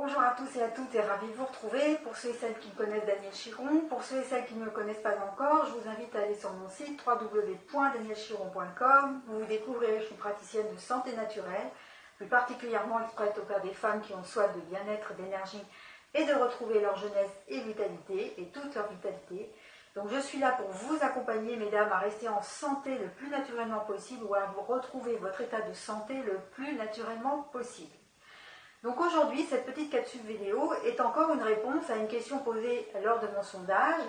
Bonjour à tous et à toutes et ravi de vous retrouver. Pour ceux et celles qui connaissent Danielle Chiron, pour ceux et celles qui ne me connaissent pas encore, je vous invite à aller sur mon site www.daniellechiron.com. Vous découvrirez, je suis praticienne de santé naturelle, plus particulièrement exprès auprès des femmes qui ont soif de bien-être, d'énergie et de retrouver leur jeunesse et vitalité, et toute leur vitalité. Donc je suis là pour vous accompagner, mesdames, à rester en santé le plus naturellement possible ou à vous retrouver votre état de santé le plus naturellement possible. Donc aujourd'hui, cette petite capsule vidéo est encore une réponse à une question posée lors de mon sondage.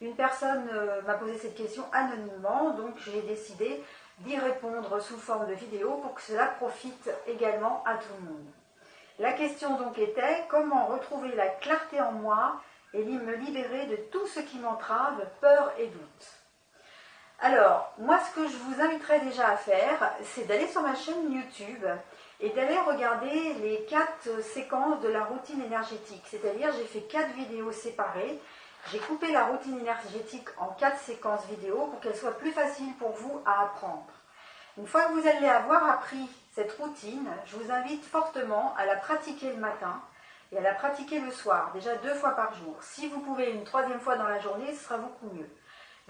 Une personne m'a posé cette question anonymement, donc j'ai décidé d'y répondre sous forme de vidéo pour que cela profite également à tout le monde. La question donc était « Comment retrouver la clarté en moi et me libérer de tout ce qui m'entrave, peur et doute ?» Alors, moi ce que je vous inviterais déjà à faire, c'est d'aller sur ma chaîne YouTube et d'aller regarder les 4 séquences de la routine énergétique. C'est-à-dire, j'ai fait 4 vidéos séparées. J'ai coupé la routine énergétique en 4 séquences vidéo pour qu'elle soit plus facile pour vous à apprendre. Une fois que vous allez avoir appris cette routine, je vous invite fortement à la pratiquer le matin et à la pratiquer le soir, déjà 2 fois par jour. Si vous pouvez une 3e fois dans la journée, ce sera beaucoup mieux.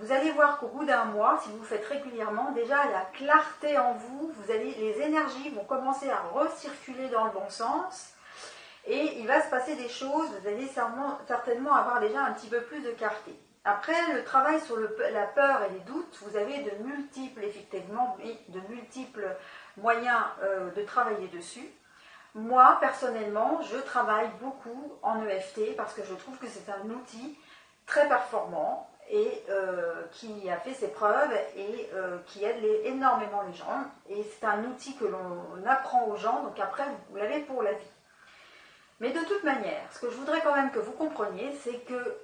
Vous allez voir qu'au bout d'un mois, si vous le faites régulièrement, déjà la clarté en vous, les énergies vont commencer à recirculer dans le bon sens et il va se passer des choses, vous allez certainement avoir déjà un petit peu plus de clarté. Après, le travail sur la peur et les doutes, vous avez de multiples moyens de travailler dessus. Moi, personnellement, je travaille beaucoup en EFT parce que je trouve que c'est un outil très performant et qui a fait ses preuves et qui aide énormément les gens. Et c'est un outil que l'on apprend aux gens, donc après, vous l'avez pour la vie. Mais de toute manière, ce que je voudrais quand même que vous compreniez, c'est que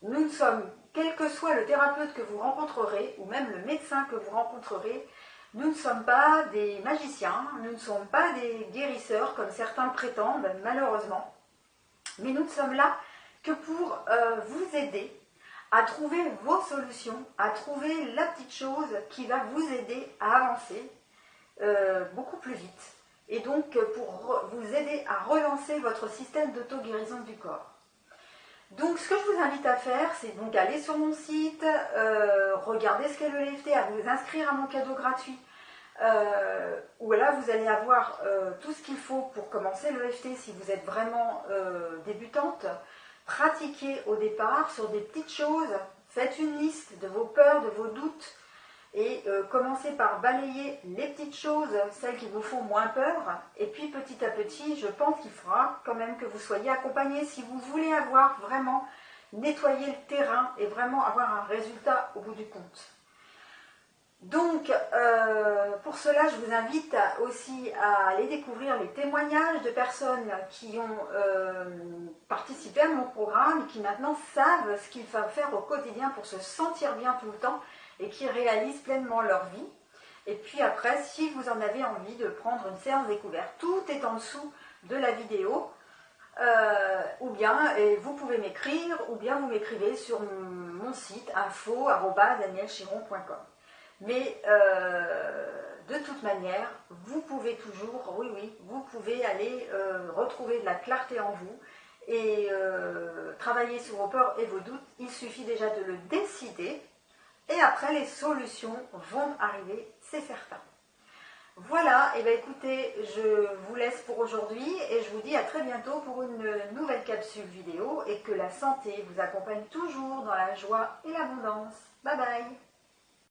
nous ne sommes, quel que soit le thérapeute que vous rencontrerez, ou même le médecin que vous rencontrerez, nous ne sommes pas des magiciens, nous ne sommes pas des guérisseurs, comme certains prétendent, malheureusement. Mais nous ne sommes là que pour vous aider à trouver vos solutions, à trouver la petite chose qui va vous aider à avancer beaucoup plus vite. Et donc pour vous aider à relancer votre système d'auto-guérison du corps. Donc ce que je vous invite à faire, c'est donc aller sur mon site, regarder ce qu'est le l'EFT, à vous inscrire à mon cadeau gratuit, où là vous allez avoir tout ce qu'il faut pour commencer le l'EFT si vous êtes vraiment débutante. Pratiquez au départ sur des petites choses, faites une liste de vos peurs, de vos doutes et commencez par balayer les petites choses, celles qui vous font moins peur, et puis petit à petit, je pense qu'il faudra quand même que vous soyez accompagnés si vous voulez avoir vraiment nettoyé le terrain et vraiment avoir un résultat au bout du compte. Donc, pour cela, je vous invite aussi à aller découvrir les témoignages de personnes qui ont participé à mon programme et qui maintenant savent ce qu'il faut faire au quotidien pour se sentir bien tout le temps et qui réalisent pleinement leur vie. Et puis après, si vous en avez envie de prendre une séance découverte, tout est en dessous de la vidéo. Ou bien vous pouvez m'écrire, ou bien vous m'écrivez sur mon site info@daniellechiron.com. Mais de toute manière, vous pouvez toujours, oui, vous pouvez aller retrouver de la clarté en vous et travailler sur vos peurs et vos doutes. Il suffit déjà de le décider et après les solutions vont arriver, c'est certain. Voilà, et bien écoutez, je vous laisse pour aujourd'hui et je vous dis à très bientôt pour une nouvelle capsule vidéo et que la santé vous accompagne toujours dans la joie et l'abondance. Bye bye!